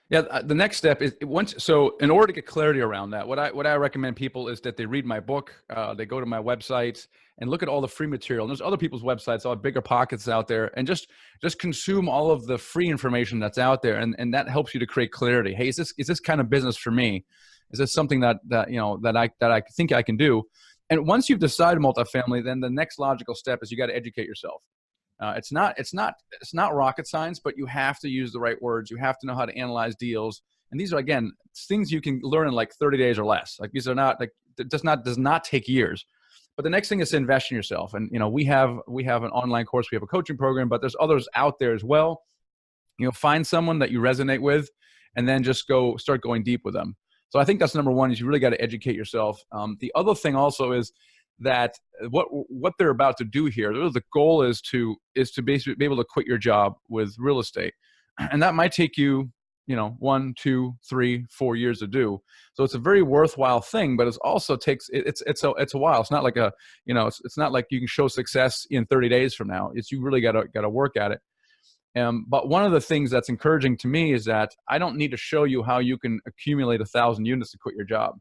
Yeah, the next step is so in order to get clarity around that, what I recommend people is that they read my book, they go to my website and look at all the free material. And there's other people's websites, all bigger pockets out there, and just consume all of the free information that's out there, and that helps you to create clarity. Hey, is this kind of business for me? Is this something that I think I can do? And once you've decided multifamily, then the next logical step is you got to educate yourself. It's not rocket science, but you have to use the right words. You have to know how to analyze deals. And these are, again, things you can learn in like 30 days or less. Like, these are not like, it does not take years. But the next thing is to invest in yourself. And, we have an online course, we have a coaching program, but there's others out there as well. Find someone that you resonate with, and then just start going deep with them. So I think that's number one, is you really got to educate yourself. The other thing also is that what they're about to do here, the goal is to basically be able to quit your job with real estate. And that might take you, 1, 2, 3, 4 years to do. So it's a very worthwhile thing, but it also takes, it's a while. It's not like it's not like you can show success in 30 days from now. You really got to work at it. But one of the things that's encouraging to me is that I don't need to show you how you can accumulate 1,000 units to quit your job,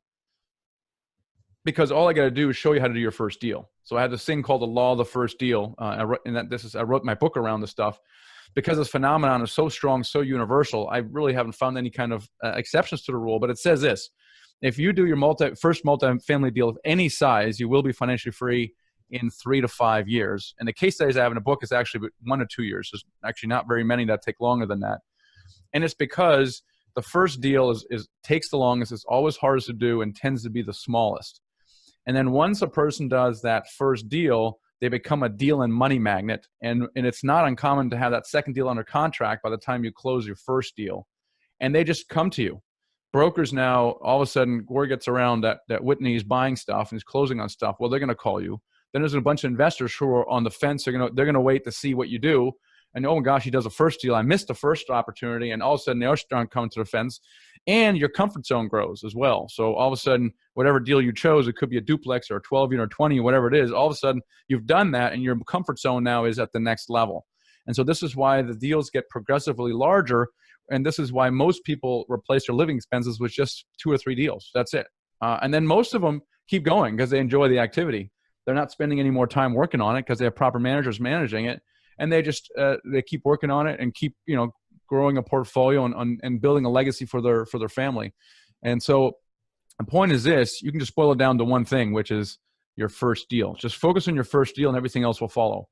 because all I got to do is show you how to do your first deal. So I had this thing called the law of the first deal. I wrote my book around this stuff because this phenomenon is so strong, so universal. I really haven't found any kind of exceptions to the rule, but it says this: if you do your first multifamily deal of any size, you will be financially free in 3 to 5 years. And the case studies I have in the book is actually 1 to 2 years. There's actually not very many that take longer than that. And it's because the first deal takes the longest, it's always hardest to do, and tends to be the smallest. And then once a person does that first deal, they become a deal and money magnet. And it's not uncommon to have that second deal under contract by the time you close your first deal. And they just come to you. Brokers now, all of a sudden, word gets around that Whitney's buying stuff and he's closing on stuff. Well, they're going to call you. Then there's a bunch of investors who are on the fence. They're going to wait to see what you do. And oh my gosh, he does a first deal. I missed the first opportunity. And all of a sudden, they're starting to come to the fence. And your comfort zone grows as well. So all of a sudden, whatever deal you chose, it could be a duplex or a 12 unit or 20, whatever it is, all of a sudden you've done that, and your comfort zone now is at the next level. And so this is why the deals get progressively larger. And this is why most people replace their living expenses with just 2 or 3 deals. That's it. And then most of them keep going because they enjoy the activity. They're not spending any more time working on it because they have proper managers managing it. And they just, they keep working on it and keep, growing a portfolio and building a legacy for their family. And so the point is this: you can just boil it down to one thing, which is your first deal. Just focus on your first deal and everything else will follow.